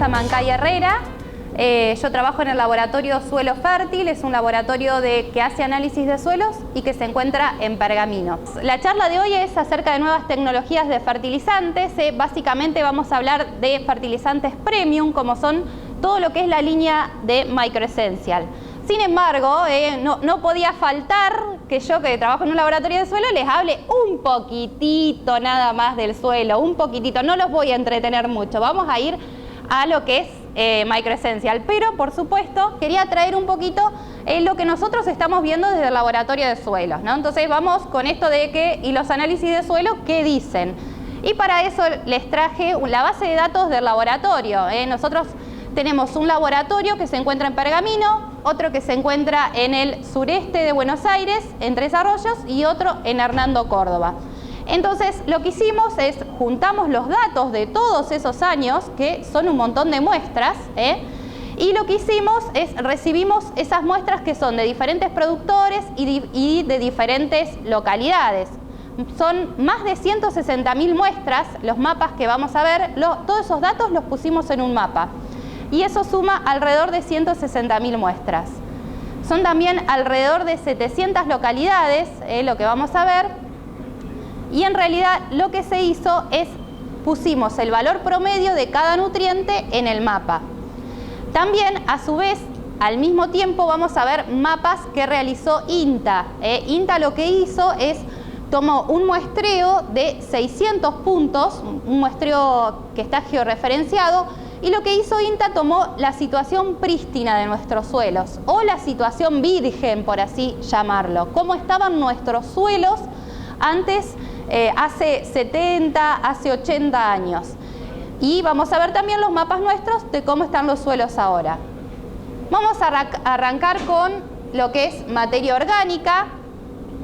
Vanessa Mancay Herrera. Yo trabajo en el laboratorio Suelo Fértil, es un laboratorio que hace análisis de suelos y que se encuentra en Pergamino. La charla de hoy es acerca de nuevas tecnologías de fertilizantes. Básicamente vamos a hablar de fertilizantes premium, como son todo lo que es la línea de Microessential. Sin embargo, no podía faltar que yo, que trabajo en un laboratorio de suelo, les hable un poquitito nada más del suelo, un poquitito. No los voy a entretener mucho, vamos a ir a lo que es Microessential, pero por supuesto quería traer un poquito lo que nosotros estamos viendo desde el laboratorio de suelos, ¿no? Entonces vamos con esto de que, y los análisis de suelo, ¿qué dicen? Y para eso les traje la base de datos del laboratorio. Nosotros tenemos un laboratorio que se encuentra en Pergamino, otro que se encuentra en el sureste de Buenos Aires, en Tres Arroyos, y otro en Hernando Córdoba. Entonces, lo que hicimos es juntamos los datos de todos esos años, que son un montón de muestras, y lo que hicimos es recibimos esas muestras que son de diferentes productores y de diferentes localidades. Son más de 160.000 muestras, los mapas que vamos a ver, todos esos datos los pusimos en un mapa. Y eso suma alrededor de 160.000 muestras. Son también alrededor de 700 localidades, lo que vamos a ver. Y en realidad lo que se hizo es pusimos el valor promedio de cada nutriente en el mapa. También, a su vez, al mismo tiempo vamos a ver mapas que realizó INTA. INTA lo que hizo es tomó un muestreo de 600 puntos, un muestreo que está georreferenciado, y lo que hizo INTA tomó la situación prístina de nuestros suelos, o la situación virgen, por así llamarlo. Cómo estaban nuestros suelos antes, hace 70, hace 80 años. Y vamos a ver también los mapas nuestros de cómo están los suelos ahora. Vamos a arrancar con lo que es materia orgánica.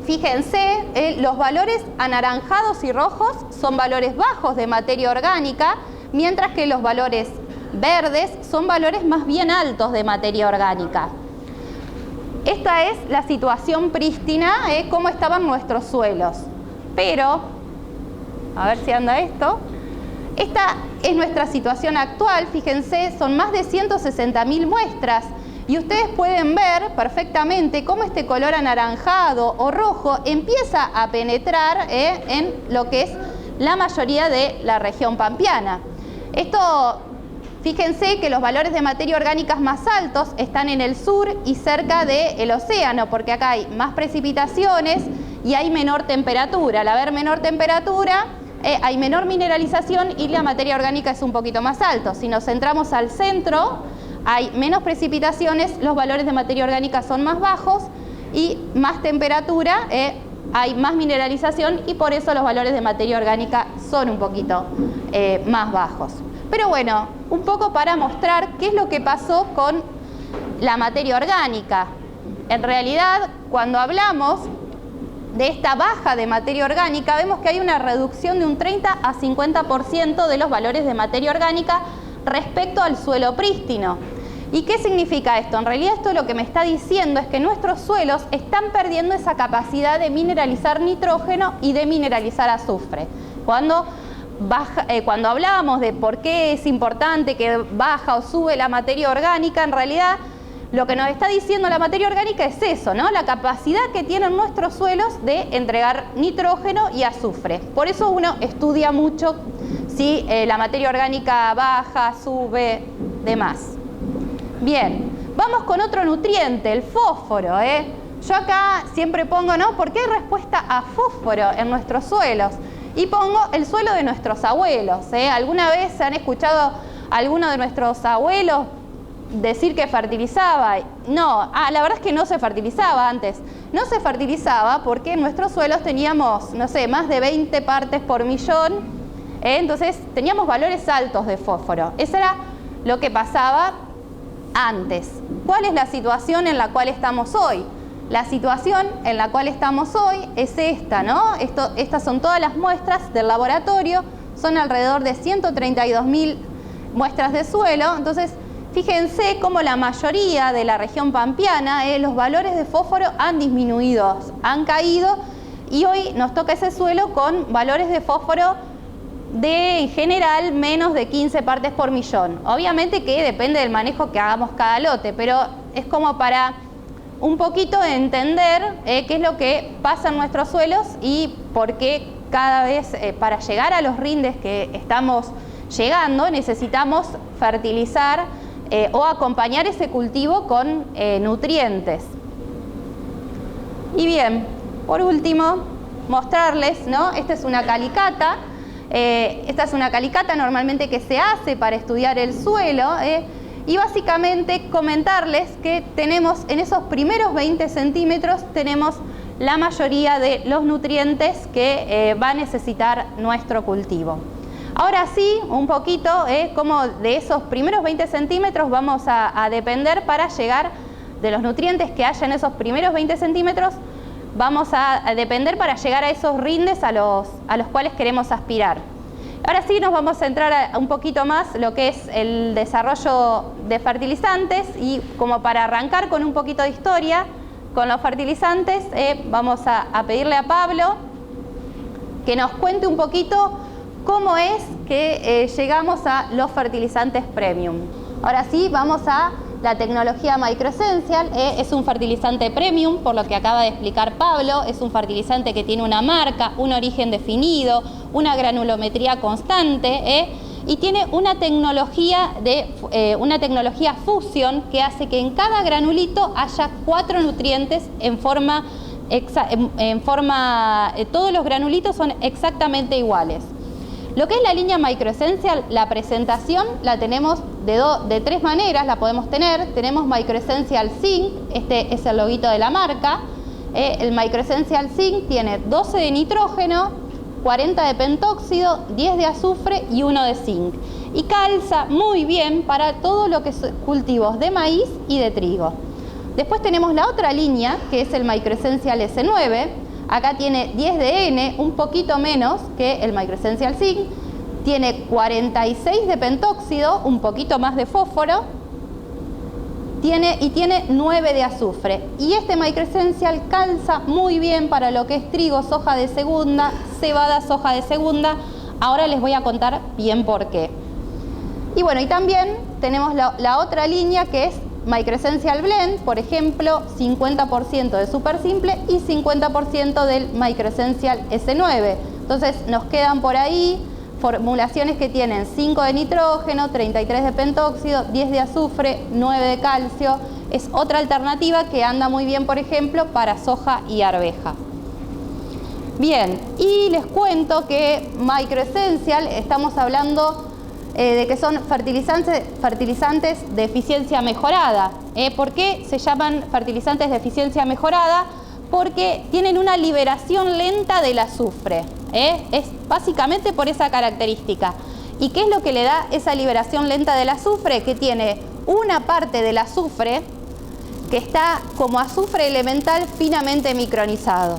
Fíjense, los valores anaranjados y rojos son valores bajos de materia orgánica, mientras que los valores verdes son valores más bien altos de materia orgánica. Esta es la situación prístina, cómo estaban nuestros suelos. Pero, a ver si anda esto. Esta es nuestra situación actual, fíjense, son más de 160.000 muestras. Y ustedes pueden ver perfectamente cómo este color anaranjado o rojo empieza a penetrar en lo que es la mayoría de la región pampeana. Esto, fíjense que los valores de materia orgánica más altos están en el sur y cerca del océano, porque acá hay más precipitaciones y hay menor temperatura. Al haber menor temperatura, hay menor mineralización y la materia orgánica es un poquito más alto. Si nos centramos al centro, hay menos precipitaciones, los valores de materia orgánica son más bajos y más temperatura, hay más mineralización y por eso los valores de materia orgánica son un poquito más bajos. Pero bueno, un poco para mostrar qué es lo que pasó con la materia orgánica. En realidad, cuando hablamos de esta baja de materia orgánica, vemos que hay una reducción de un 30 a 50% de los valores de materia orgánica respecto al suelo prístino. ¿Y qué significa esto? En realidad esto lo que me está diciendo es que nuestros suelos están perdiendo esa capacidad de mineralizar nitrógeno y de mineralizar azufre. Cuando hablábamos de por qué es importante que baja o sube la materia orgánica, en realidad lo que nos está diciendo la materia orgánica es eso, ¿no? La capacidad que tienen nuestros suelos de entregar nitrógeno y azufre. Por eso uno estudia mucho si la materia orgánica baja, sube, demás. Bien, vamos con otro nutriente, el fósforo. Yo acá siempre pongo, ¿no? ¿Por qué hay respuesta a fósforo en nuestros suelos? Y pongo el suelo de nuestros abuelos. ¿Alguna vez han escuchado a alguno de nuestros abuelos decir que fertilizaba? No, la verdad es que no se fertilizaba antes. No se fertilizaba porque en nuestros suelos teníamos, no sé, más de 20 partes por millón. Entonces teníamos valores altos de fósforo. Eso era lo que pasaba antes. ¿Cuál es la situación en la cual estamos hoy? La situación en la cual estamos hoy es esta, ¿no? Estas son todas las muestras del laboratorio, son alrededor de 132.000 muestras de suelo. Entonces, fíjense cómo la mayoría de la región pampeana, los valores de fósforo han disminuido, han caído, y hoy nos toca ese suelo con valores de fósforo de, en general, menos de 15 partes por millón. Obviamente que depende del manejo que hagamos cada lote, pero es como para un poquito entender qué es lo que pasa en nuestros suelos y por qué cada vez para llegar a los rindes que estamos llegando necesitamos fertilizar o acompañar ese cultivo con nutrientes. Y bien, por último, mostrarles, ¿no? Esta es una calicata. Esta es una calicata normalmente que se hace para estudiar el suelo y básicamente comentarles que tenemos en esos primeros 20 centímetros tenemos la mayoría de los nutrientes que va a necesitar nuestro cultivo. Ahora sí, un poquito como de esos primeros 20 centímetros vamos a depender para llegar de los nutrientes que haya en esos primeros 20 centímetros, vamos a depender para llegar a esos rindes a los cuales queremos aspirar. Ahora sí nos vamos a centrar un poquito más lo que es el desarrollo de fertilizantes y como para arrancar con un poquito de historia con los fertilizantes vamos a pedirle a Pablo que nos cuente un poquito cómo es que llegamos a los fertilizantes premium. Ahora sí, vamos a la tecnología Microessential. Es un fertilizante premium, por lo que acaba de explicar Pablo. Es un fertilizante que tiene una marca, un origen definido, una granulometría constante y tiene una tecnología fusión que hace que en cada granulito haya 4 nutrientes todos los granulitos son exactamente iguales. Lo que es la línea Microessential, la presentación la tenemos de 3 maneras, la podemos tener. Tenemos Microessential Zinc, este es el loguito de la marca. El Microessential Zinc tiene 12 de nitrógeno, 40 de pentóxido, 10 de azufre y 1 de zinc. Y calza muy bien para todo lo que es cultivos de maíz y de trigo. Después tenemos la otra línea, que es el Microessential S9. Acá tiene 10 de N, un poquito menos que el Microessential Zinc. Tiene 46 de pentóxido, un poquito más de fósforo. Y tiene 9 de azufre. Y este Microessential calza muy bien para lo que es trigo, soja de segunda, cebada, soja de segunda. Ahora les voy a contar bien por qué. Y bueno, y también tenemos la otra línea que es Microessential Blend, por ejemplo, 50% de super simple y 50% del Microessential S9. Entonces nos quedan por ahí formulaciones que tienen 5 de nitrógeno, 33 de pentóxido, 10 de azufre, 9 de calcio. Es otra alternativa que anda muy bien, por ejemplo, para soja y arveja. Bien, y les cuento que Microessential, estamos hablando de que son fertilizantes de eficiencia mejorada. ¿Por qué se llaman fertilizantes de eficiencia mejorada? Porque tienen una liberación lenta del azufre. Es básicamente por esa característica. ¿Y qué es lo que le da esa liberación lenta del azufre? Que tiene una parte del azufre que está como azufre elemental finamente micronizado.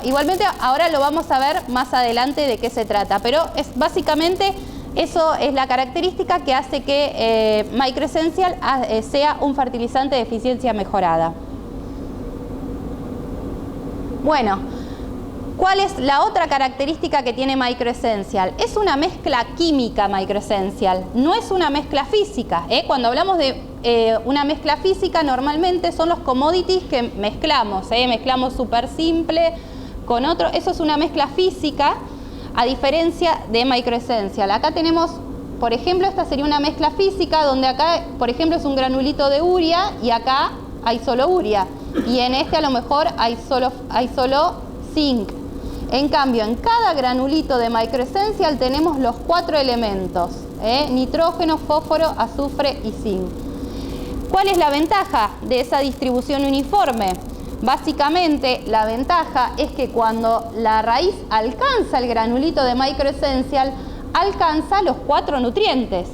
Igualmente ahora lo vamos a ver más adelante de qué se trata, pero es básicamente eso es la característica que hace que Microessential sea un fertilizante de eficiencia mejorada. Bueno, ¿cuál es la otra característica que tiene Microessential? Es una mezcla química Microessential, no es una mezcla física. Cuando hablamos de una mezcla física, normalmente son los commodities que mezclamos. Mezclamos super simple con otro, eso es una mezcla física. A diferencia de Microessential. Acá tenemos, por ejemplo, esta sería una mezcla física donde acá, por ejemplo, es un granulito de urea y acá hay solo urea. Y en este a lo mejor hay solo zinc. En cambio, en cada granulito de Microessential tenemos los 4 elementos. Nitrógeno, fósforo, azufre y zinc. ¿Cuál es la ventaja de esa distribución uniforme? Básicamente la ventaja es que cuando la raíz alcanza el granulito de Microessential, alcanza los 4 nutrientes.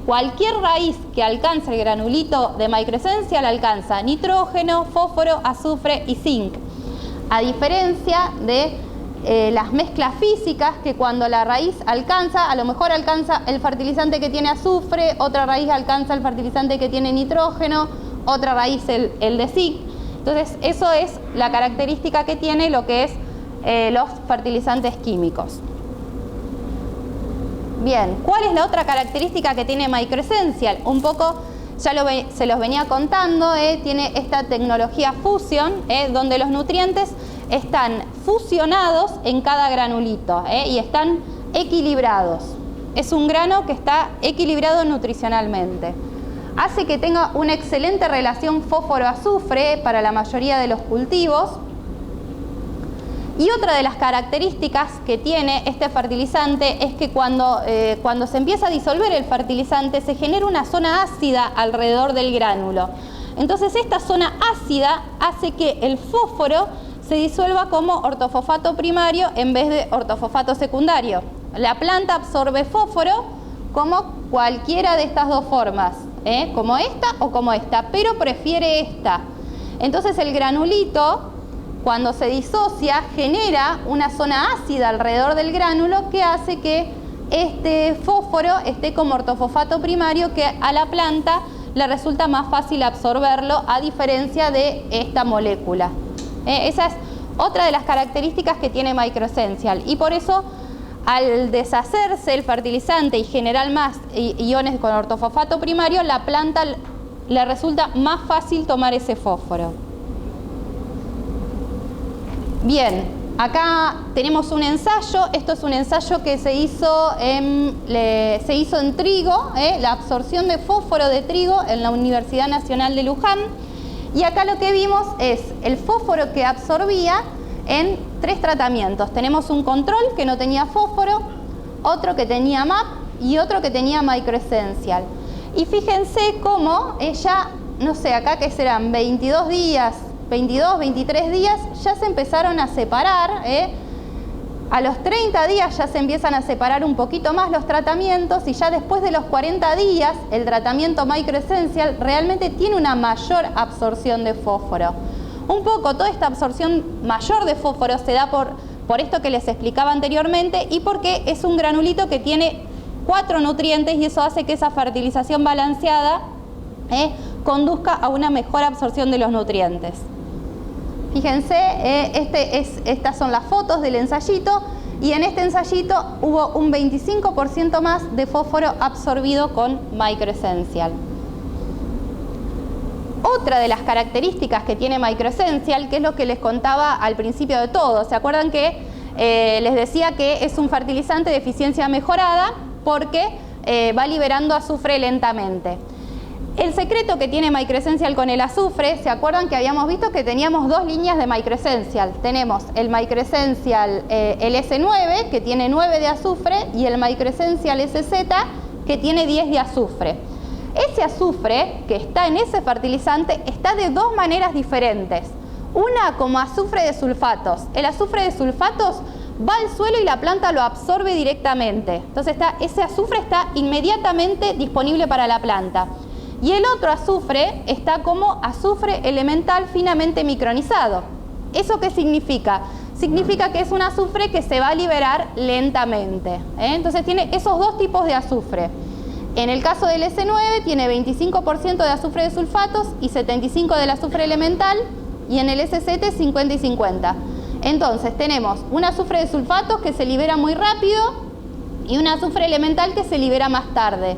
Cualquier raíz que alcance el granulito de Microessential alcanza nitrógeno, fósforo, azufre y zinc. A diferencia de las mezclas físicas, que cuando la raíz alcanza, a lo mejor alcanza el fertilizante que tiene azufre, otra raíz alcanza el fertilizante que tiene nitrógeno, otra raíz el de zinc. Entonces, eso es la característica que tiene lo que es los fertilizantes químicos. Bien, ¿cuál es la otra característica que tiene Microessential? Un poco, ya se los venía contando, tiene esta tecnología fusión, donde los nutrientes están fusionados en cada granulito y están equilibrados. Es un grano que está equilibrado nutricionalmente. Hace que tenga una excelente relación fósforo-azufre para la mayoría de los cultivos. Y otra de las características que tiene este fertilizante es que cuando se empieza a disolver el fertilizante se genera una zona ácida alrededor del gránulo. Entonces esta zona ácida hace que el fósforo se disuelva como ortofosfato primario en vez de ortofosfato secundario. La planta absorbe fósforo como cualquiera de estas dos formas, como esta o como esta, pero prefiere esta. Entonces el granulito, cuando se disocia, genera una zona ácida alrededor del gránulo que hace que este fósforo esté como ortofosfato primario, que a la planta le resulta más fácil absorberlo a diferencia de esta molécula. Esa es otra de las características que tiene Microessential y por eso al deshacerse el fertilizante y generar más iones con ortofosfato primario, la planta le resulta más fácil tomar ese fósforo. Bien, acá tenemos un ensayo. Esto es un ensayo que se hizo en trigo, la absorción de fósforo de trigo en la Universidad Nacional de Luján. Y acá lo que vimos es el fósforo que absorbía en 3 tratamientos. Tenemos un control que no tenía fósforo, otro que tenía MAP y otro que tenía Microessential. Y fíjense cómo ella, no sé, acá que serán 22 días, 22, 23 días, ya se empezaron a separar. A los 30 días ya se empiezan a separar un poquito más los tratamientos y ya después de los 40 días el tratamiento Microessential realmente tiene una mayor absorción de fósforo. Un poco toda esta absorción mayor de fósforo se da por esto que les explicaba anteriormente y porque es un granulito que tiene 4 nutrientes y eso hace que esa fertilización balanceada conduzca a una mejor absorción de los nutrientes. Fíjense, estas son las fotos del ensayito y en este ensayito hubo un 25% más de fósforo absorbido con Microessential. Otra de las características que tiene Microessential, que es lo que les contaba al principio de todo, ¿se acuerdan que les decía que es un fertilizante de eficiencia mejorada porque va liberando azufre lentamente? El secreto que tiene Microessential con el azufre, ¿se acuerdan que habíamos visto que teníamos 2 líneas de Microessential? Tenemos el Microessential el S9, que tiene 9 de azufre, y el Microessential SZ, que tiene 10 de azufre. Ese azufre que está en ese fertilizante está de 2 maneras diferentes. Una como azufre de sulfatos. El azufre de sulfatos va al suelo y la planta lo absorbe directamente. Entonces ese azufre está inmediatamente disponible para la planta. Y el otro azufre está como azufre elemental finamente micronizado. ¿Eso qué significa? Significa que es un azufre que se va a liberar lentamente. Entonces tiene esos 2 tipos de azufre. En el caso del S9 tiene 25% de azufre de sulfatos y 75% del azufre elemental, y en el SZ 50 y 50. Entonces tenemos un azufre de sulfatos que se libera muy rápido y un azufre elemental que se libera más tarde.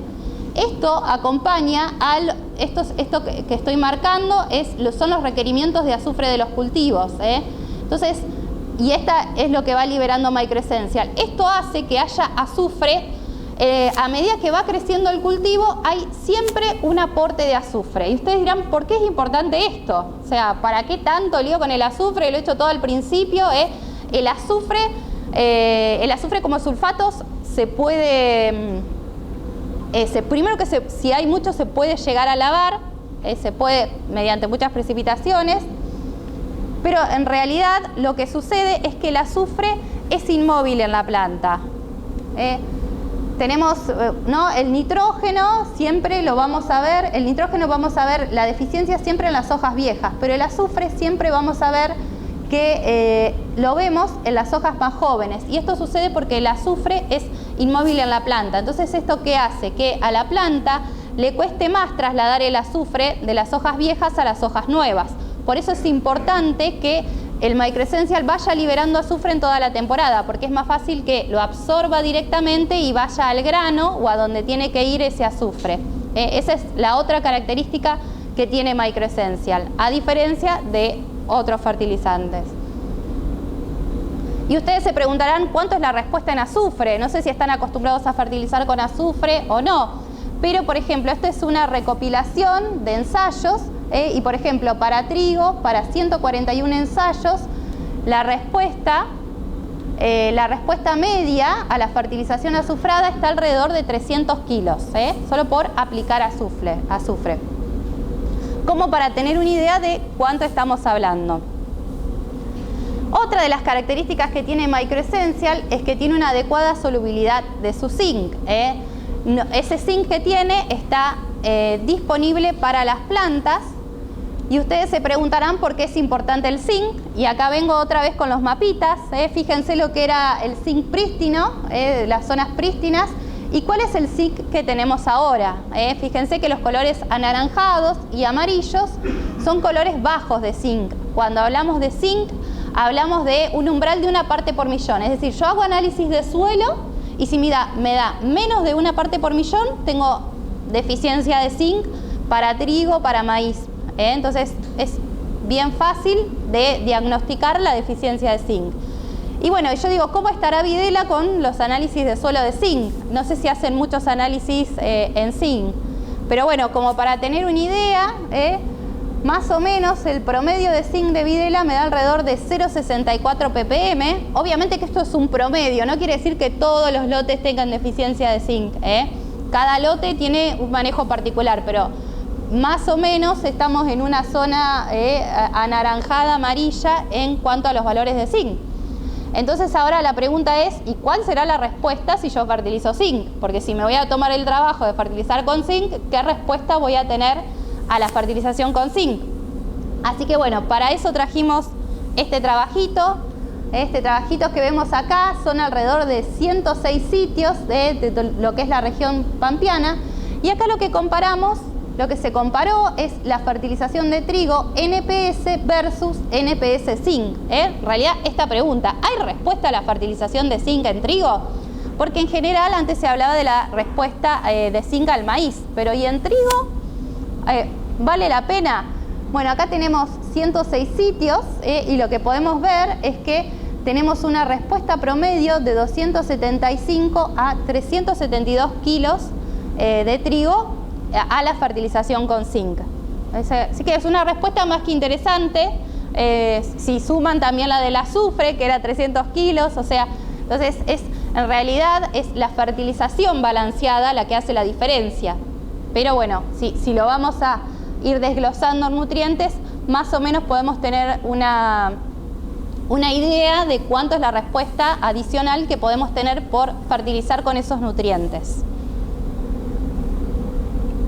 Esto acompaña esto que estoy marcando son los requerimientos de azufre de los cultivos. Entonces, y esta es lo que va liberando Microessential. Esto hace que haya azufre, a medida que va creciendo el cultivo, hay siempre un aporte de azufre. Y ustedes dirán, ¿por qué es importante esto? O sea, ¿para qué tanto lío con el azufre? Lo he hecho todo al principio. El azufre como sulfatos se puede... primero que si hay mucho se puede llegar a lavar, se puede mediante muchas precipitaciones, pero en realidad lo que sucede es que el azufre es inmóvil en la planta. Tenemos el nitrógeno, siempre lo vamos a ver, el nitrógeno vamos a ver la deficiencia siempre en las hojas viejas, pero el azufre siempre vamos a ver que lo vemos en las hojas más jóvenes, y esto sucede porque el azufre es inmóvil en la planta. Entonces, ¿esto qué hace? Que a la planta le cueste más trasladar el azufre de las hojas viejas a las hojas nuevas. Por eso es importante que el Mycrescencial vaya liberando azufre en toda la temporada, porque es más fácil que lo absorba directamente y vaya al grano o a donde tiene que ir ese azufre. Esa es la otra característica que tiene Mycrescencial, a diferencia de otros fertilizantes. Y ustedes se preguntarán cuánto es la respuesta en azufre. No sé si están acostumbrados a fertilizar con azufre o no, pero por ejemplo, esta es una recopilación de ensayos, y por ejemplo, para trigo, para 141 ensayos, la respuesta media a la fertilización azufrada está alrededor de 300 kilos, solo por aplicar azufre. Como para tener una idea de cuánto estamos hablando. Otra de las características que tiene Mycrescencial es que tiene una adecuada solubilidad de su zinc. Ese zinc que tiene está disponible para las plantas. Y ustedes se preguntarán por qué es importante el zinc. Y acá vengo otra vez con los mapitas. Fíjense lo que era el zinc prístino, las zonas prístinas. ¿Y cuál es el zinc que tenemos ahora? Fíjense que los colores anaranjados y amarillos son colores bajos de zinc. Cuando hablamos de zinc, hablamos de un umbral de 1 parte por millón. Es decir, yo hago análisis de suelo y si me da menos de 1 parte por millón, tengo deficiencia de zinc para trigo, para maíz. Entonces es bien fácil de diagnosticar la deficiencia de zinc. Y bueno, yo digo, ¿cómo estará Videla con los análisis de suelo de zinc? No sé si hacen muchos análisis en zinc, pero bueno, como para tener una idea, más o menos el promedio de zinc de Videla me da alrededor de 0,64 ppm. Obviamente que esto es un promedio, no quiere decir que todos los lotes tengan deficiencia de zinc. Cada lote tiene un manejo particular, pero más o menos estamos en una zona anaranjada, amarilla en cuanto a los valores de zinc. Entonces ahora la pregunta es, ¿y cuál será la respuesta si yo fertilizo zinc? Porque si me voy a tomar el trabajo de fertilizar con zinc, ¿qué respuesta voy a tener a la fertilización con zinc? Así que bueno, para eso trajimos este trabajito. Este trabajito que vemos acá son alrededor de 106 sitios de lo que es la región pampeana. Y acá lo que se comparó es la fertilización de trigo NPS versus NPS zinc. En realidad esta pregunta, ¿hay respuesta a la fertilización de zinc en trigo? Porque en general antes se hablaba de la respuesta de zinc al maíz, pero ¿y en trigo? ¿Vale la pena? Bueno, acá tenemos 106 sitios y lo que podemos ver es que tenemos una respuesta promedio de 275 a 372 kilos de trigo a la fertilización con zinc. Así que es una respuesta más que interesante. Si suman también la del azufre, que era 300 kilos, o sea, entonces en realidad es la fertilización balanceada la que hace la diferencia. Pero bueno, si lo vamos a ir desglosando en nutrientes, más o menos podemos tener una idea de cuánto es la respuesta adicional que podemos tener por fertilizar con esos nutrientes.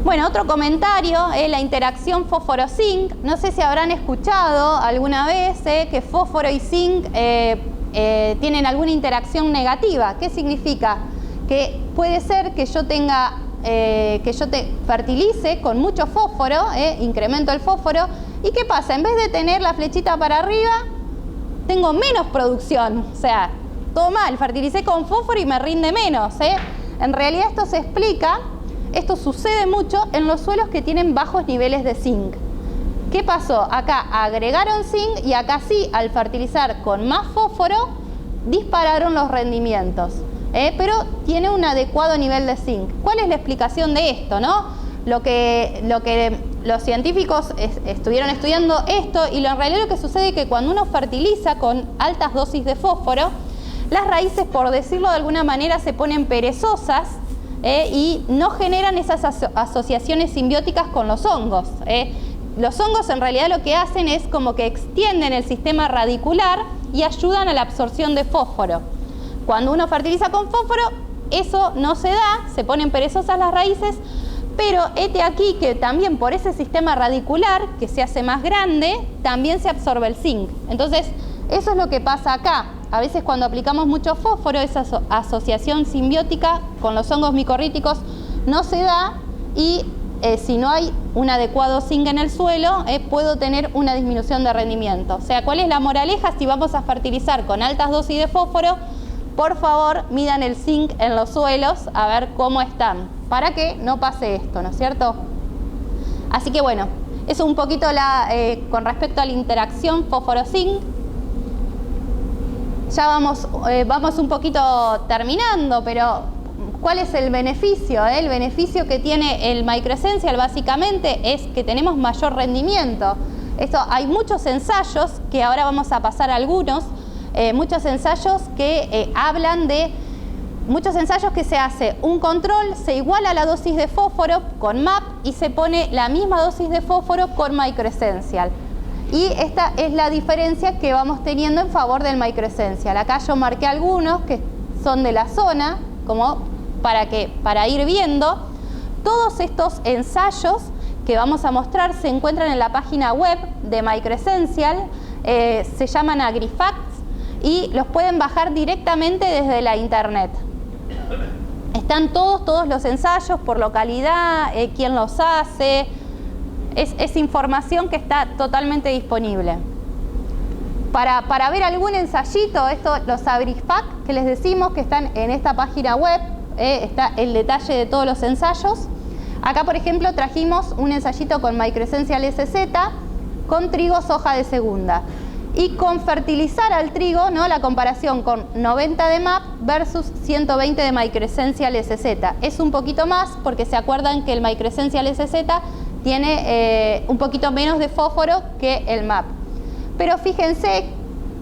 Bueno, otro comentario es la interacción fósforo-zinc. No sé si habrán escuchado alguna vez que fósforo y zinc tienen alguna interacción negativa. ¿Qué significa? Que puede ser que yo fertilice con mucho fósforo, incremento el fósforo, y ¿qué pasa? En vez de tener la flechita para arriba, tengo menos producción. O sea, todo mal, fertilicé con fósforo y me rinde menos. En realidad esto sucede mucho en los suelos que tienen bajos niveles de zinc. ¿Qué pasó? Acá agregaron zinc y acá sí, al fertilizar con más fósforo, dispararon los rendimientos. Pero tiene un adecuado nivel de zinc. ¿Cuál es la explicación de esto, no? Lo que los científicos estuvieron estudiando esto, y en realidad lo que sucede es que cuando uno fertiliza con altas dosis de fósforo, las raíces, por decirlo de alguna manera, se ponen perezosas y no generan esas asociaciones simbióticas con los hongos. Los hongos en realidad lo que hacen es como que extienden el sistema radicular y ayudan a la absorción de fósforo. Cuando uno fertiliza con fósforo, eso no se da, se ponen perezosas las raíces, pero hete aquí que también por ese sistema radicular, que se hace más grande, también se absorbe el zinc. Entonces, eso es lo que pasa acá. A veces cuando aplicamos mucho fósforo, esa asociación simbiótica con los hongos micorríticos no se da y si no hay un adecuado zinc en el suelo, puedo tener una disminución de rendimiento. O sea, ¿cuál es la moraleja? Si vamos a fertilizar con altas dosis de fósforo, por favor, midan el zinc en los suelos a ver cómo están, para que no pase esto, ¿no es cierto? Así que bueno, eso un poquito con respecto a la interacción fósforo-zinc. Ya vamos un poquito terminando, pero ¿cuál es el beneficio? El beneficio que tiene el Microessential básicamente es que tenemos mayor rendimiento. Hay muchos ensayos, que ahora vamos a pasar a algunos, muchos ensayos que hablan de muchos ensayos que se hace un control, se iguala la dosis de fósforo con MAP y se pone la misma dosis de fósforo con Microessential. Y esta es la diferencia que vamos teniendo en favor del Microessential. Acá yo marqué algunos que son de la zona, como para ir viendo. Todos estos ensayos que vamos a mostrar se encuentran en la página web de Microessential, se llaman AgriFacts y los pueden bajar directamente desde la internet. Están todos los ensayos por localidad, quién los hace. Es información que está totalmente disponible. Para ver algún ensayito, los AgriFacts que les decimos que están en esta página web, está el detalle de todos los ensayos. Acá, por ejemplo, trajimos un ensayito con Microessential SZ con trigo soja de segunda. Y con fertilizar al trigo, ¿no? La comparación con 90 de MAP versus 120 de Microessential SZ. Es un poquito más porque se acuerdan que el Microessential SZ tiene un poquito menos de fósforo que el MAP. Pero fíjense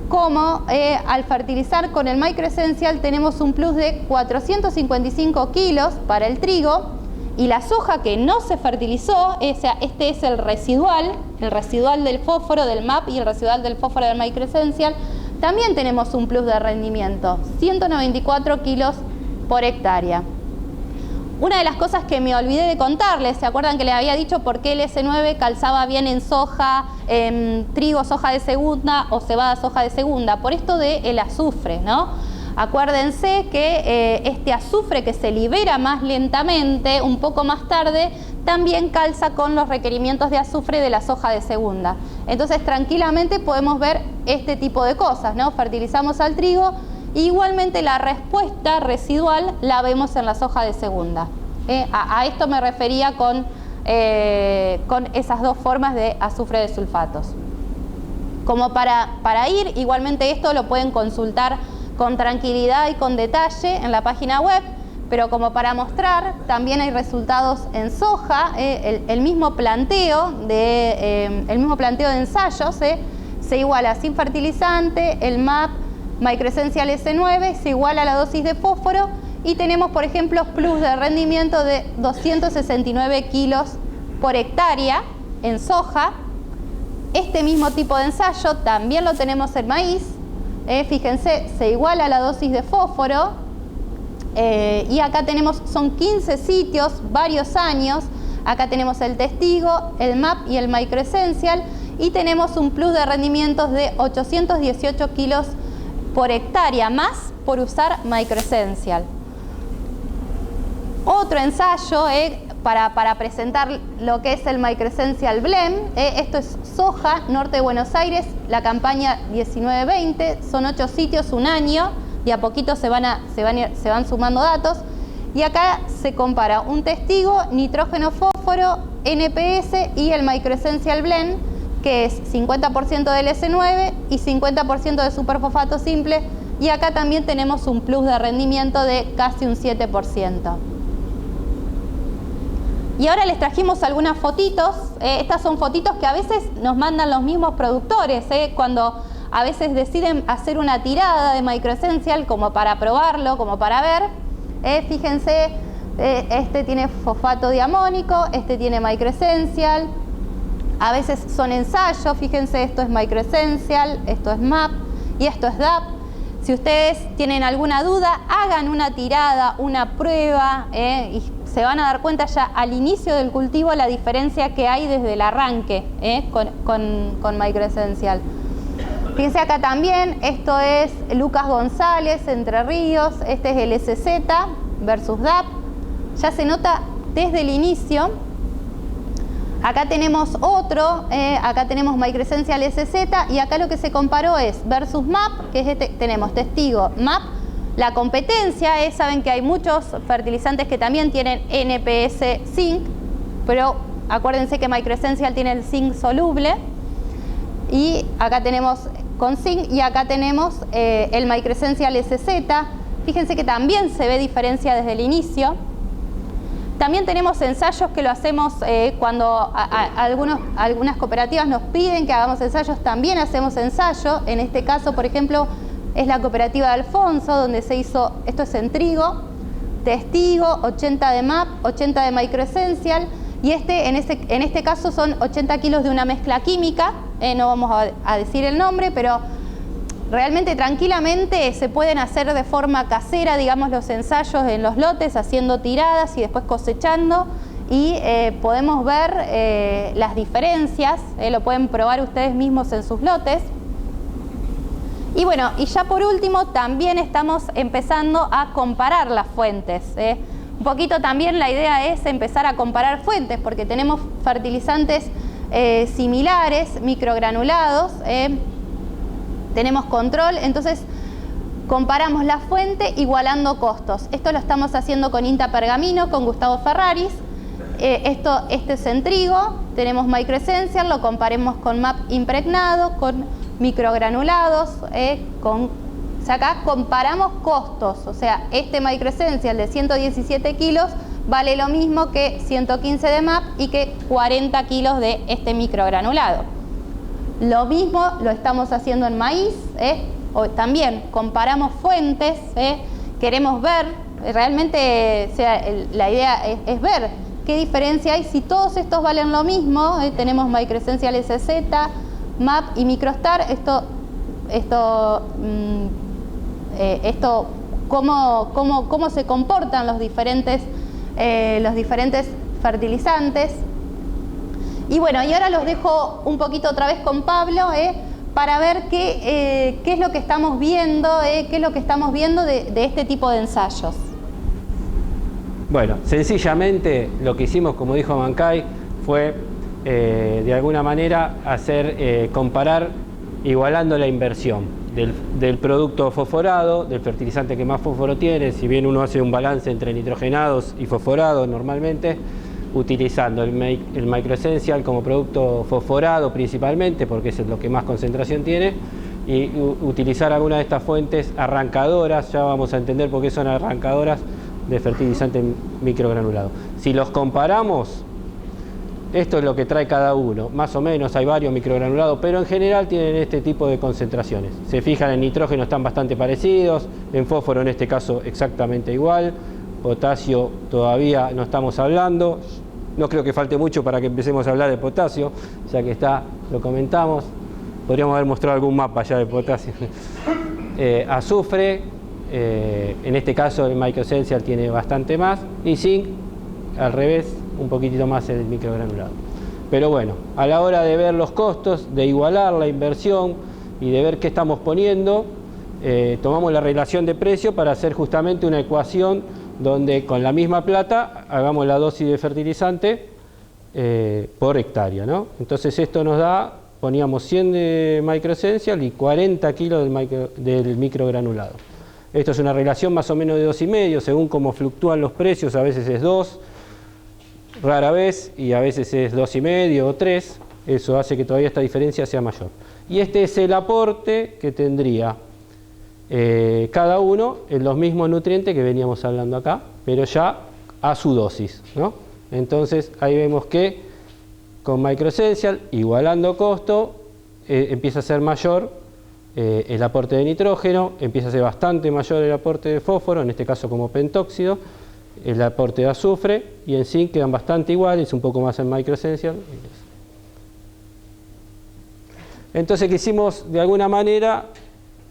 cómo al fertilizar con el Microessential tenemos un plus de 455 kilos para el trigo, y la soja que no se fertilizó, este es el residual del fósforo del MAP y el residual del fósforo del Microessential, también tenemos un plus de rendimiento, 194 kilos por hectárea. Una de las cosas que me olvidé de contarles, ¿se acuerdan que les había dicho por qué el S9 calzaba bien en soja, trigo soja de segunda o cebada soja de segunda? Por esto del azufre, ¿no? Acuérdense que este azufre que se libera más lentamente, un poco más tarde, también calza con los requerimientos de azufre de la soja de segunda. Entonces tranquilamente podemos ver este tipo de cosas, ¿no? Fertilizamos al trigo, igualmente la respuesta residual la vemos en la soja de segunda. A esto me refería con esas dos formas de azufre de sulfatos. Como para ir, igualmente esto lo pueden consultar con tranquilidad y con detalle en la página web, pero como para mostrar, también hay resultados en soja, el mismo planteo de ensayos, se iguala sin fertilizante, el MAP Microessential S9 se iguala a la dosis de fósforo y tenemos, por ejemplo, plus de rendimiento de 269 kilos por hectárea en soja. Este mismo tipo de ensayo también lo tenemos en maíz. Fíjense, se iguala la dosis de fósforo y acá son 15 sitios, varios años. Acá tenemos el testigo, el MAP y el Microessential y tenemos un plus de rendimientos de 818 kilos por hectárea más por usar Microessential. Otro ensayo para presentar lo que es el Microessential Blend, esto es soja, norte de Buenos Aires, la campaña 19-20, son 8 sitios, un año, y a poquito se van sumando datos, y acá se compara un testigo, nitrógeno, fósforo, NPS y el Microessential Blend, que es 50% del S9 y 50% de superfosfato simple, y acá también tenemos un plus de rendimiento de casi un 7%. Y ahora les trajimos algunas fotitos. Estas son fotitos que a veces nos mandan los mismos productores, cuando a veces deciden hacer una tirada de Microessential como para probarlo, como para ver. Fíjense, este tiene fosfato diamónico, este tiene Microessential. A veces son ensayos, fíjense, esto es Microessential, esto es MAP y esto es DAP. Si ustedes tienen alguna duda, hagan una tirada, una prueba, y se van a dar cuenta ya al inicio del cultivo la diferencia que hay desde el arranque con Microessential. Fíjense acá también, esto es Lucas González, Entre Ríos, este es el SZ versus DAP. Ya se nota desde el inicio Acá tenemos otro, acá tenemos Microessential SZ y acá lo que se comparó es versus MAP, que es tenemos testigo, MAP. La competencia es, saben que hay muchos fertilizantes que también tienen NPS zinc, pero acuérdense que Microessential tiene el zinc soluble. Y acá tenemos con zinc y acá tenemos el Microessential SZ. Fíjense que también se ve diferencia desde el inicio. También tenemos ensayos que lo hacemos cuando algunas cooperativas nos piden que hagamos ensayos, también hacemos ensayo. En este caso, por ejemplo, es la cooperativa de Alfonso, donde se hizo, esto es en trigo, testigo, 80 de MAP, 80 de Microessential, y en este caso son 80 kilos de una mezcla química, no vamos a decir el nombre, pero realmente tranquilamente se pueden hacer de forma casera, digamos, los ensayos en los lotes, haciendo tiradas y después cosechando, y podemos ver las diferencias, lo pueden probar ustedes mismos en sus lotes. Y bueno, y ya por último también estamos empezando a comparar las fuentes. Un poquito también la idea es empezar a comparar fuentes, porque tenemos fertilizantes similares, microgranulados, tenemos control, entonces comparamos la fuente igualando costos. Esto lo estamos haciendo con INTA Pergamino, con Gustavo Ferraris. Este es en trigo, tenemos Microessential, lo comparemos con MAP impregnado, con microgranulados, o sea, acá comparamos costos, o sea, este Microessential de 117 kilos vale lo mismo que 115 de MAP y que 40 kilos de este microgranulado. Lo mismo lo estamos haciendo en maíz, o también comparamos fuentes, queremos ver, realmente la idea es ver qué diferencia hay si todos estos valen lo mismo. Tenemos Microessential SZ, MAP y Microstar, cómo se comportan los diferentes fertilizantes. Y bueno, y ahora los dejo un poquito otra vez con Pablo para ver qué es lo que estamos viendo, de este tipo de ensayos. Bueno, sencillamente lo que hicimos, como dijo Mancay, fue de alguna manera comparar igualando la inversión del producto fosforado, del fertilizante que más fósforo tiene. Si bien uno hace un balance entre nitrogenados y fosforados normalmente, utilizando el Microessential como producto fosforado principalmente, porque es lo que más concentración tiene, y utilizar alguna de estas fuentes arrancadoras. Ya vamos a entender por qué son arrancadoras de fertilizante microgranulado. Si los comparamos, esto es lo que trae cada uno, más o menos hay varios microgranulados, pero en general tienen este tipo de concentraciones. Se fijan, en nitrógeno están bastante parecidos, en fósforo en este caso exactamente igual, potasio todavía no estamos hablando, no creo que falte mucho para que empecemos a hablar de potasio, ya que lo comentamos, podríamos haber mostrado algún mapa ya de potasio. Azufre, en este caso el Microessential tiene bastante más, y zinc, al revés, un poquitito más el microgranulado. Pero bueno, a la hora de ver los costos, de igualar la inversión y de ver qué estamos poniendo, tomamos la relación de precio para hacer justamente una ecuación donde con la misma plata hagamos la dosis de fertilizante por hectárea, ¿no? Entonces esto nos da, poníamos 100 de Microessential y 40 kilos del microgranulado. Esto es una relación más o menos de 2,5, según cómo fluctúan los precios, a veces es 2, rara vez, y a veces es 2,5 o 3, eso hace que todavía esta diferencia sea mayor. Y este es el aporte que tendría cada uno en los mismos nutrientes que veníamos hablando acá, pero ya a su dosis, ¿no? Entonces ahí vemos que con Microessential, igualando costo, empieza a ser mayor el aporte de nitrógeno, empieza a ser bastante mayor el aporte de fósforo, en este caso como pentóxido, el aporte de azufre, y en zinc quedan bastante iguales, un poco más en Microessential. Entonces quisimos de alguna manera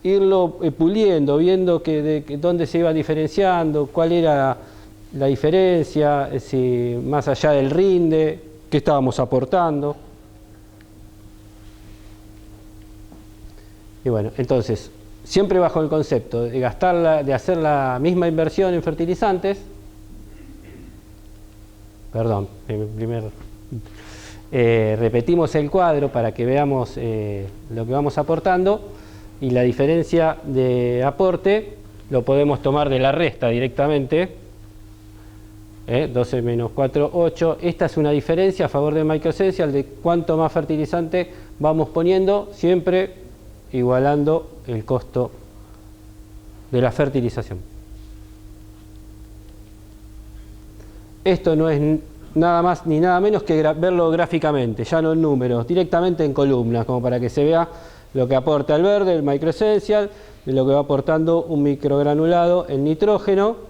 irlo puliendo, viendo dónde se iba diferenciando, cuál era la diferencia, si más allá del rinde, qué estábamos aportando. Y bueno, entonces, siempre bajo el concepto de hacer la misma inversión en fertilizantes, Repetimos el cuadro para que veamos lo que vamos aportando, y la diferencia de aporte lo podemos tomar de la resta directamente. 12 menos 4, 8. Esta es una diferencia a favor del Microessential de cuánto más fertilizante vamos poniendo, siempre igualando el costo de la fertilización. Esto no es nada más ni nada menos que verlo gráficamente, ya no en números, directamente en columnas, como para que se vea lo que aporta el verde, el Microessential, de lo que va aportando un microgranulado en nitrógeno,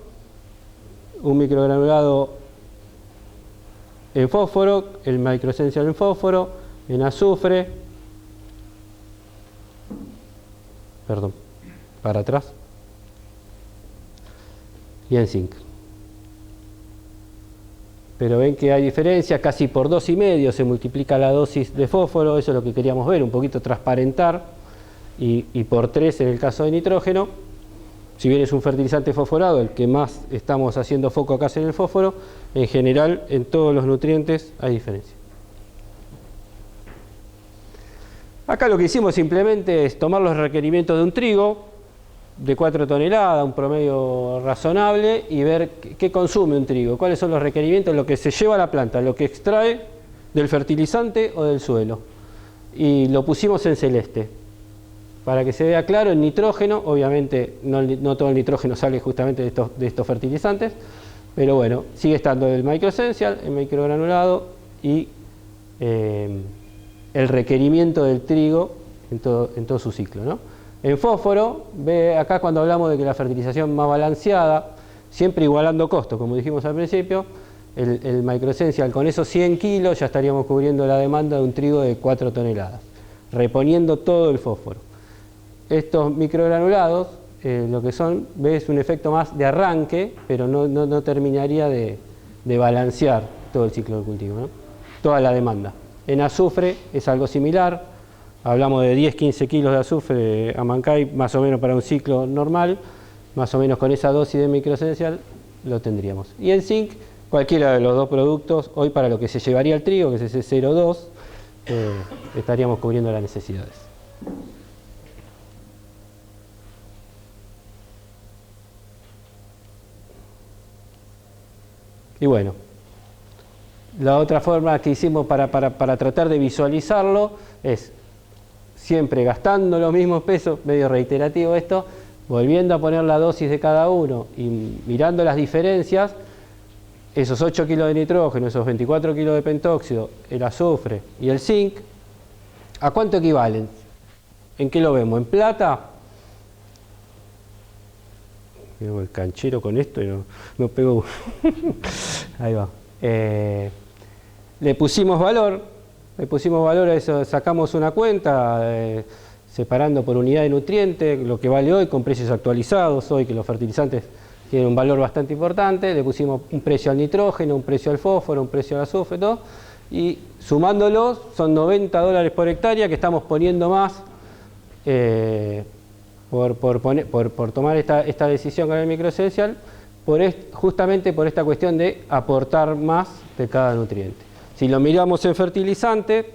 un microgranulado en fósforo, el Microessential en fósforo, en azufre, perdón, para atrás, y en zinc. Pero ven que hay diferencia, casi por 2,5 se multiplica la dosis de fósforo, eso es lo que queríamos ver, un poquito transparentar, y por 3 en el caso de nitrógeno. Si bien es un fertilizante fosforado, el que más estamos haciendo foco acá es en el fósforo, en general en todos los nutrientes hay diferencia. Acá lo que hicimos simplemente es tomar los requerimientos de un trigo de 4 toneladas, un promedio razonable, y ver qué consume un trigo, cuáles son los requerimientos, lo que se lleva a la planta, lo que extrae del fertilizante o del suelo. Y lo pusimos en celeste. Para que se vea claro, en nitrógeno, obviamente no todo el nitrógeno sale justamente de estos fertilizantes, pero bueno, sigue estando el Microessential, el microgranulado y el requerimiento del trigo en todo su ciclo, ¿no? En fósforo, ve acá cuando hablamos de que la fertilización más balanceada, siempre igualando costos, como dijimos al principio, el Microessential con esos 100 kilos ya estaríamos cubriendo la demanda de un trigo de 4 toneladas, reponiendo todo el fósforo. Estos microgranulados, lo que son, ves un efecto más de arranque, pero no terminaría de balancear todo el ciclo del cultivo, ¿no? Toda la demanda. En azufre es algo similar, hablamos de 10-15 kilos de azufre a Mancay, más o menos para un ciclo normal, más o menos con esa dosis de Microessential lo tendríamos. Y en zinc, cualquiera de los dos productos, hoy para lo que se llevaría el trigo, que es ese 0,2, estaríamos cubriendo las necesidades. Y bueno, la otra forma que hicimos para tratar de visualizarlo es siempre gastando los mismos pesos, medio reiterativo esto, volviendo a poner la dosis de cada uno y mirando las diferencias, esos 8 kilos de nitrógeno, esos 24 kilos de pentóxido, el azufre y el zinc, ¿a cuánto equivalen? ¿En qué lo vemos? ¿En plata? Veo el canchero con esto y no pego. Ahí va. Le pusimos valor a eso, sacamos una cuenta separando por unidad de nutriente lo que vale hoy con precios actualizados, hoy que los fertilizantes tienen un valor bastante importante, le pusimos un precio al nitrógeno, un precio al fósforo, un precio al azufre, todo, y sumándolos son $90 por hectárea que estamos poniendo más por tomar esta decisión con el Microessential, justamente por esta cuestión de aportar más de cada nutriente. Si lo miramos en fertilizante,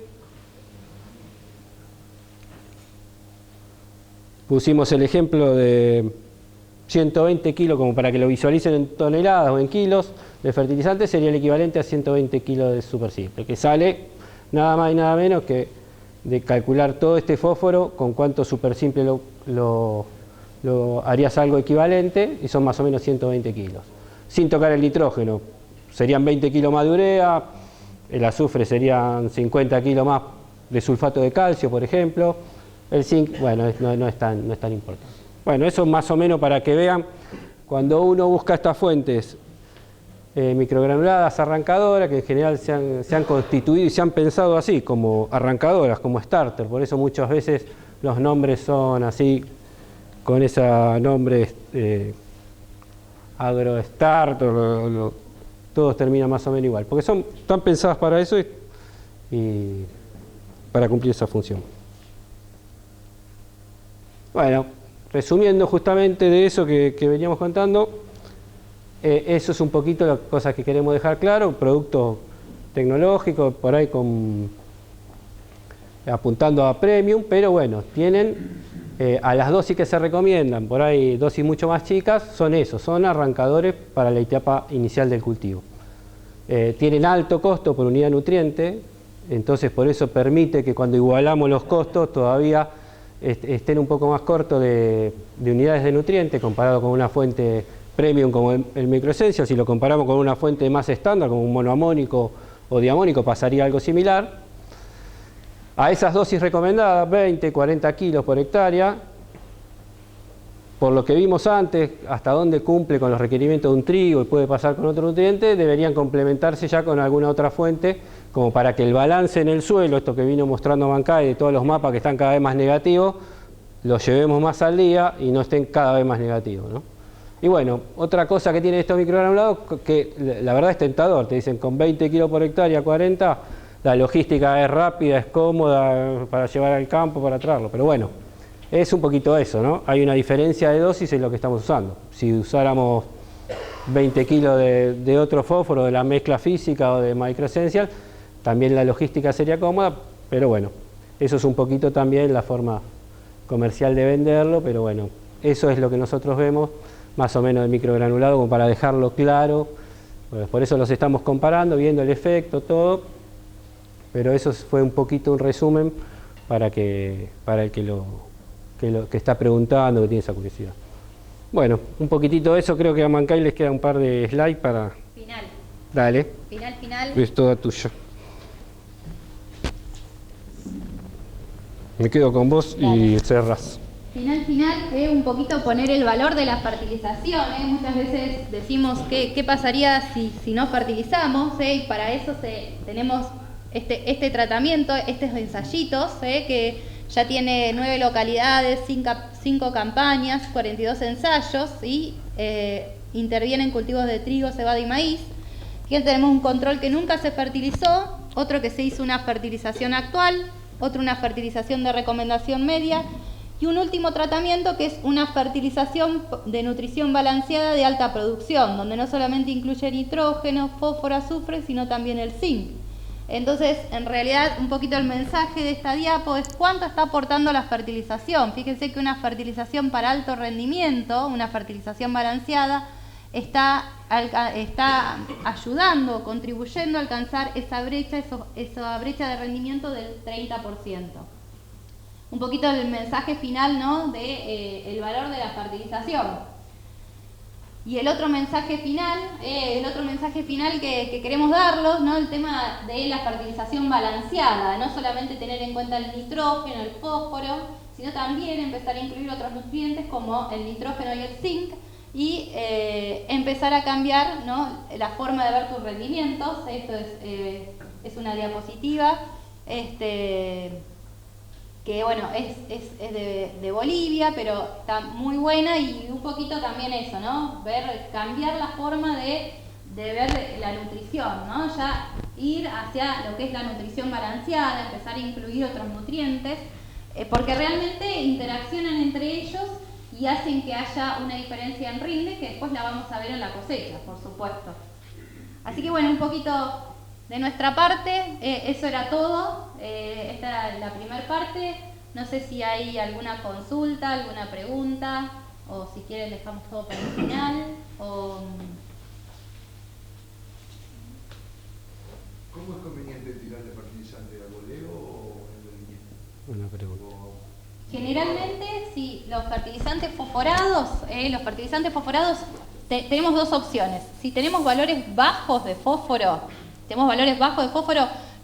pusimos el ejemplo de 120 kilos, como para que lo visualicen en toneladas o en kilos, de fertilizante sería el equivalente a 120 kilos de super simple, que sale nada más y nada menos que de calcular todo este fósforo con cuánto super simple lo harías algo equivalente, y son más o menos 120 kilos. Sin tocar el nitrógeno, serían 20 kilos más de urea, el azufre serían 50 kilos más de sulfato de calcio, por ejemplo. El zinc, bueno, no es tan importante. Bueno, eso más o menos para que vean, cuando uno busca estas fuentes microgranuladas arrancadoras, que en general se han constituido y se han pensado así, como arrancadoras, como starter, por eso muchas veces los nombres son así, con ese nombre agrostart, todos terminan más o menos igual, porque están pensadas para eso y para cumplir esa función. Bueno, resumiendo justamente de eso que veníamos contando, eso es un poquito las cosas que queremos dejar claro. Un producto tecnológico, por ahí apuntando a premium, pero bueno, tienen a las dosis que se recomiendan, por ahí dosis mucho más chicas, son arrancadores para la etapa inicial del cultivo. Tienen alto costo por unidad de nutriente, entonces por eso permite que cuando igualamos los costos todavía estén un poco más cortos de unidades de nutriente comparado con una fuente premium como el Microessential. Si lo comparamos con una fuente más estándar como un monoamónico o diamónico pasaría algo similar. A esas dosis recomendadas, 20, 40 kilos por hectárea, por lo que vimos antes, hasta dónde cumple con los requerimientos de un trigo y puede pasar con otro nutriente, deberían complementarse ya con alguna otra fuente, como para que el balance en el suelo, esto que vino mostrando Mancay de todos los mapas que están cada vez más negativos, los llevemos más al día y no estén cada vez más negativos, ¿no? Y bueno, otra cosa que tiene estos microgranulados, que la verdad es tentador, te dicen con 20 kilos por hectárea, 40, la logística es rápida, es cómoda para llevar al campo, para traerlo, pero bueno, es un poquito eso, ¿no? Hay una diferencia de dosis en lo que estamos usando. Si usáramos 20 kilos de otro fósforo, de la mezcla física o de Microessential, también la logística sería cómoda, pero bueno, eso es un poquito también la forma comercial de venderlo, pero bueno, eso es lo que nosotros vemos, más o menos del microgranulado, como para dejarlo claro. Bueno, por eso los estamos comparando, viendo el efecto, todo, pero eso fue un poquito un resumen para el que está preguntando, que tiene esa curiosidad. Bueno, un poquitito de eso, creo que a Mancay les queda un par de slides para... Final. Dale. Final. Es toda tuya. Me quedo con vos. Dale. Y cerrás. Final, un poquito poner el valor de la fertilización. Muchas veces decimos qué pasaría si no fertilizamos, y para eso tenemos este tratamiento, estos ensayitos, que ya tiene 9 localidades, 5 campañas, 42 ensayos y intervienen cultivos de trigo, cebada y maíz. Aquí tenemos un control que nunca se fertilizó, otro que se hizo una fertilización actual, otro una fertilización de recomendación media y un último tratamiento que es una fertilización de nutrición balanceada de alta producción, donde no solamente incluye nitrógeno, fósforo, azufre, sino también el zinc. Entonces, en realidad, un poquito el mensaje de esta diapo es cuánto está aportando la fertilización. Fíjense que una fertilización para alto rendimiento, una fertilización balanceada, está ayudando, contribuyendo a alcanzar esa brecha de rendimiento del 30%. Un poquito el mensaje final, ¿no?, de el valor de la fertilización. Y el otro mensaje final que queremos darlos, ¿no?, el tema de la fertilización balanceada, no solamente tener en cuenta el nitrógeno, el fósforo, sino también empezar a incluir otros nutrientes como el nitrógeno y el zinc y empezar a cambiar, ¿no?, la forma de ver tus rendimientos. Esto es una diapositiva que bueno, es de Bolivia, pero está muy buena y un poquito también eso, ¿no? Cambiar la forma de ver la nutrición, ¿no? Ya ir hacia lo que es la nutrición balanceada, empezar a incluir otros nutrientes, porque realmente interaccionan entre ellos y hacen que haya una diferencia en rinde, que después la vamos a ver en la cosecha, por supuesto. Así que bueno, un poquito de nuestra parte, eso era todo. Esta era la primera parte. No sé si hay alguna consulta, alguna pregunta, o si quieren dejamos todo para el final. ¿Cómo es conveniente tirarle fertilizante a voleo o en Buena pregunta. Generalmente, si los fertilizantes fosforados, tenemos dos opciones. Si tenemos valores bajos de fósforo,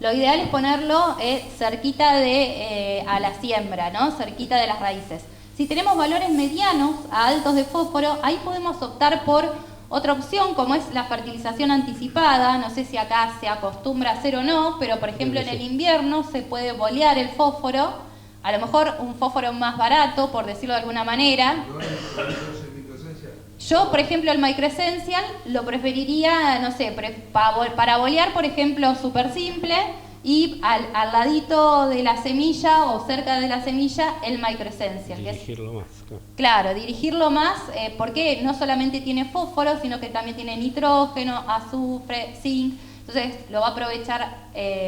lo ideal es ponerlo cerquita a la siembra, ¿no?, cerquita de las raíces. Si tenemos valores medianos a altos de fósforo, ahí podemos optar por otra opción, como es la fertilización anticipada. No sé si acá se acostumbra a hacer o no, pero por ejemplo en el invierno se puede bolear el fósforo, a lo mejor un fósforo más barato, por decirlo de alguna manera. Yo, por ejemplo, el Microessential lo preferiría, no sé, para bolear, por ejemplo, súper simple, y al ladito de la semilla o cerca de la semilla, el Microessential. Dirigirlo más. Claro, dirigirlo más, porque no solamente tiene fósforo, sino que también tiene nitrógeno, azufre, zinc. Entonces lo va a aprovechar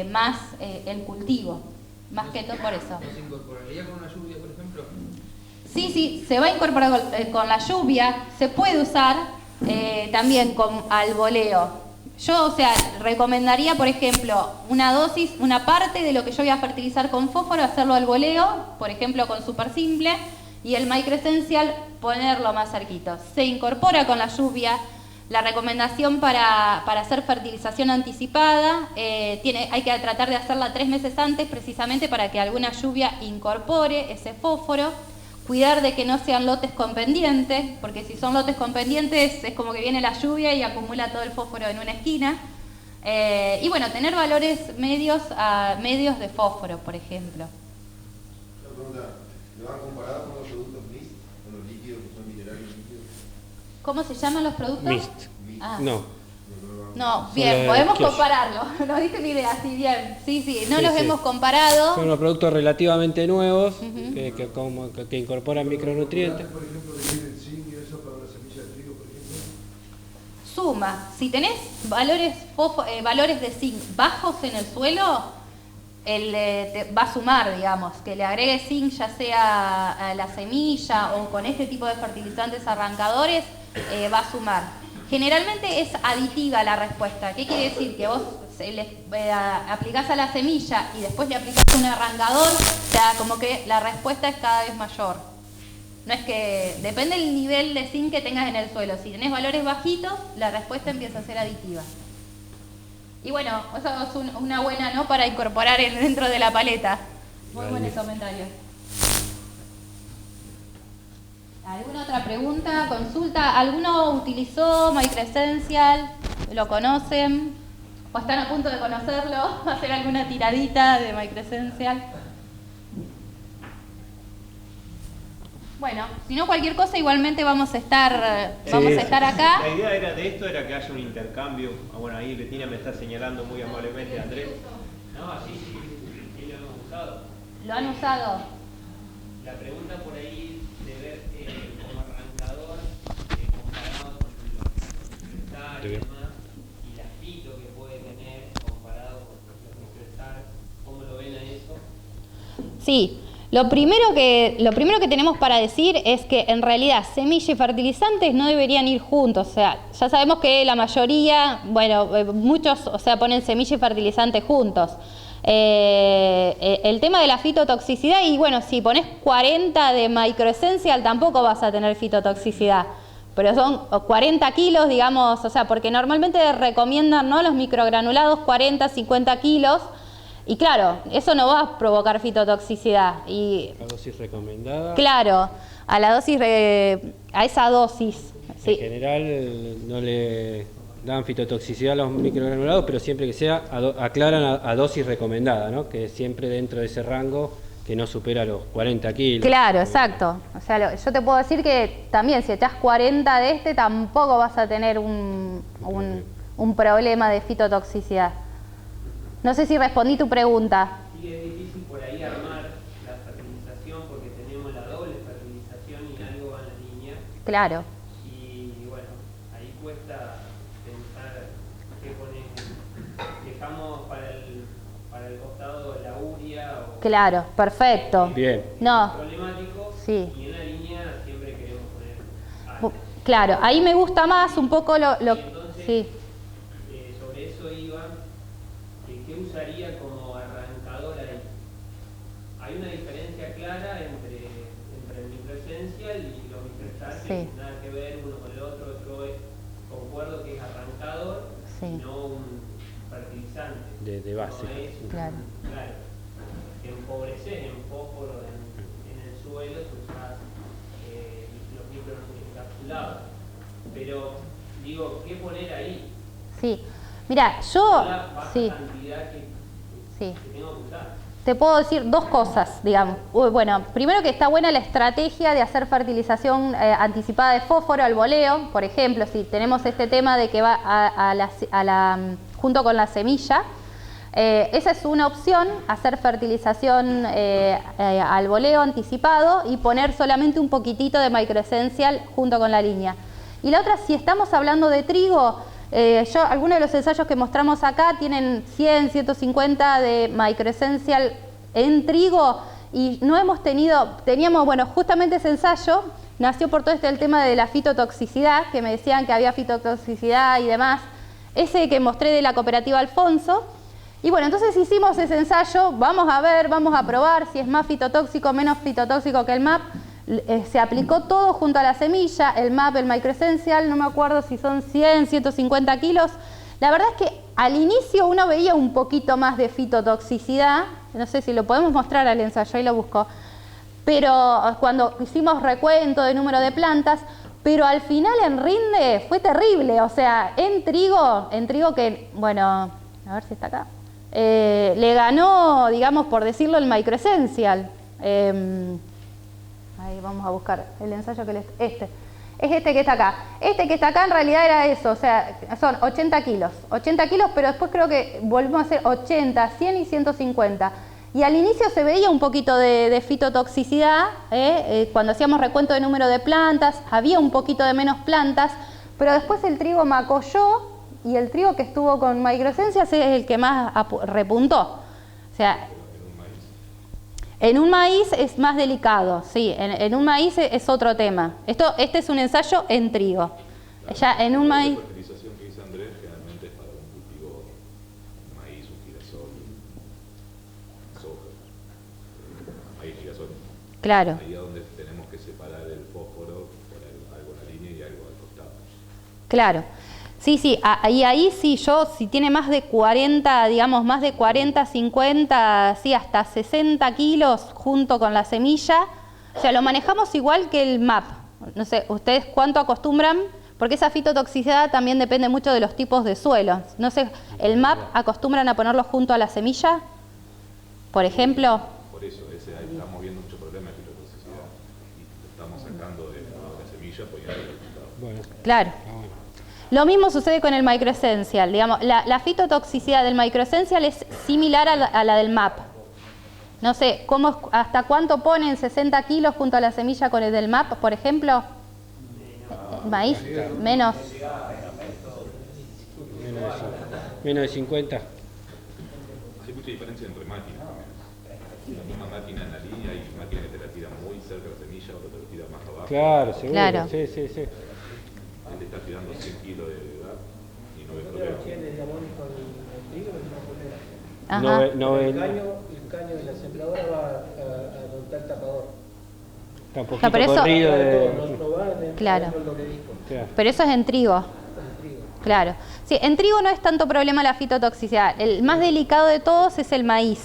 más el cultivo, más que todo por eso. ¿No se incorporaría con una lluvia, por ejemplo? Sí, se va a incorporar con la lluvia, se puede usar también al voleo. Yo, o sea, recomendaría, por ejemplo, una dosis, una parte de lo que yo voy a fertilizar con fósforo, hacerlo al voleo, por ejemplo con Super Simple, y el Microessential ponerlo más cerquito. Se incorpora con la lluvia. La recomendación para hacer fertilización anticipada, hay que tratar de hacerla 3 meses antes, precisamente para que alguna lluvia incorpore ese fósforo. Cuidar de que no sean lotes con pendientes, porque si son lotes con pendientes es como que viene la lluvia y acumula todo el fósforo en una esquina. Y bueno, tener valores medios de fósforo, por ejemplo. Una pregunta, ¿lo han comparado con los productos MIST, con los líquidos que son minerales líquidos? ¿Cómo se llaman los productos? Mist. Ah. No. No, bien, podemos compararlo. No diste mi idea, sí, bien. Sí, no Sí, los sí. hemos comparado. Son unos productos relativamente nuevos que incorporan micronutrientes. Por ejemplo, que tienen zinc y eso para la semilla de trigo, por ejemplo. Suma, si tenés valores de zinc bajos en el suelo, te va a sumar, digamos, que le agregues zinc ya sea a la semilla o con este tipo de fertilizantes arrancadores, va a sumar. Generalmente es aditiva la respuesta. ¿Qué quiere decir? Que vos aplicás a la semilla y después le aplicás un arrancador, o sea, como que la respuesta es cada vez mayor. No es que, depende del nivel de zinc que tengas en el suelo. Si tenés valores bajitos, la respuesta empieza a ser aditiva. Y bueno, eso es una buena, ¿no?, para incorporar dentro de la paleta. Muy buenos comentarios. ¿Alguna otra pregunta, consulta? ¿Alguno utilizó Microessential? ¿Lo conocen? ¿O están a punto de conocerlo? ¿Hacer alguna tiradita de Microessential? Bueno, si no cualquier cosa, igualmente vamos a estar acá. La idea de esto era que haya un intercambio. Bueno, ahí Betina me está señalando muy amablemente, Andrés. No, sí, lo hemos usado. ¿Lo han usado? La pregunta por ahí de ver como arrancador, comparado con los microestar y demás, y la fito que puede tener comparado con los microestar, ¿cómo lo ven a eso? Sí. Lo primero que tenemos para decir es que en realidad semilla y fertilizantes no deberían ir juntos. O sea, ya sabemos que la mayoría, bueno, muchos, o sea, ponen semilla y fertilizantes juntos. El tema de la fitotoxicidad, y bueno, si pones 40 de Microessential tampoco vas a tener fitotoxicidad. Pero son 40 kilos, digamos, o sea, porque normalmente recomiendan, ¿no?, los microgranulados 40, 50 kilos. Y claro, eso no va a provocar fitotoxicidad. Y, La dosis recomendada. claro, a esa dosis. En Sí. general no le dan fitotoxicidad a los microgranulados, pero siempre que sea, aclaran a dosis recomendada, ¿no? Que siempre dentro de ese rango que no supera los 40 kilos. Claro, exacto. O sea, yo te puedo decir que también si echás 40 de este, tampoco vas a tener un problema de fitotoxicidad. No sé si respondí tu pregunta. Sí, es difícil por ahí armar la fertilización porque tenemos la doble fertilización y algo va en la línea. Claro. Y bueno, ahí cuesta pensar qué poner. Dejamos para el costado la urea o Claro, perfecto. Bien. No, problemático, sí. y en la línea siempre queremos poner algo. Claro, ahí me gusta más un poco lo Entonces, sí. Sobre eso iba, ¿qué usaría como arrancador ahí? Hay una diferencia clara entre el Microessential y los microestar, que Sí. nada que ver uno con el otro es, concuerdo que es arrancador, Sí. no un fertilizante. De base. No es Claro. claro. Que empobrecer en fósforo en el suelo, se usa los microencapsulados. Pero digo, ¿qué poner ahí? Sí. Mira, yo La baja sí. cantidad que tengo que usar. Te puedo decir dos cosas, digamos. Bueno, primero que está buena la estrategia de hacer fertilización anticipada de fósforo al voleo. Por ejemplo, si tenemos este tema de que va junto con la semilla, esa es una opción, hacer fertilización al voleo anticipado y poner solamente un poquitito de Microessential junto con la línea. Y la otra, si estamos hablando de trigo, Algunos de los ensayos que mostramos acá tienen 100, 150 de microessential en trigo y no hemos teníamos, bueno, justamente ese ensayo nació por todo el tema de la fitotoxicidad, que me decían que había fitotoxicidad y demás, ese que mostré de la cooperativa Alfonso. Y bueno, entonces hicimos ese ensayo, vamos a ver, vamos a probar si es más fitotóxico o menos fitotóxico que el MAP. Se aplicó todo junto a la semilla, el MAP, el microessential, no me acuerdo si son 100, 150 kilos. La verdad es que al inicio uno veía un poquito más de fitotoxicidad, no sé si lo podemos mostrar al ensayo, ahí lo busco, pero cuando hicimos recuento de número de plantas, pero al final en rinde fue terrible, o sea, en trigo que, bueno, a ver si está acá, le ganó, digamos, por decirlo, el microessential. Ahí vamos a buscar el ensayo que es este que está acá. Este que está acá en realidad era eso, o sea, son 80 kilos, pero después creo que volvimos a hacer 80, 100 y 150. Y al inicio se veía un poquito de fitotoxicidad, cuando hacíamos recuento de número de plantas, había un poquito de menos plantas, pero después el trigo macolló y el trigo que estuvo con microessential es el que más repuntó. O sea, en un maíz es más delicado, sí, en un maíz es otro tema. Este es un ensayo en trigo. Ya en un maíz... La fertilización que dice Andrés generalmente es para un cultivo maíz, un girasol, soja, maíz, girasol. Claro. Ahí es donde tenemos que separar el fósforo por algo en la línea y algo al costado. Claro. Sí, ahí sí, si tiene más de 40, digamos, más de 40, 50, sí, hasta 60 kilos junto con la semilla, o sea, lo manejamos igual que el MAP. No sé, ¿ustedes cuánto acostumbran? Porque esa fitotoxicidad también depende mucho de los tipos de suelos. No sé, ¿el MAP acostumbran a ponerlo junto a la semilla? Por ejemplo. Por eso, estamos viendo mucho problema de fitotoxicidad y lo estamos sacando de la semilla poniendo el resultado. Bueno. Claro. Lo mismo sucede con el microessential, digamos, la fitotoxicidad del microessential es similar a la del MAP. No sé, ¿hasta cuánto ponen 60 kilos junto a la semilla con el del MAP, por ejemplo? ¿Maíz? Menos. Menos de 50. Hay mucha diferencia entre máquinas. La misma máquina en la línea, hay máquinas que te la tiran muy cerca de la semilla, otra te la tira más abajo. Claro, seguro. Claro. Sí. Él está tirando 100 kilos de edad y no ve problema. Ajá. El caño de la sembradora va a montar el tapador. Está un poquito pero eso- corrido Claro. Lo que dijo. Claro. Pero eso es en trigo. Claro. Sí, en trigo no es tanto problema la fitotoxicidad. El más delicado de todos es el maíz.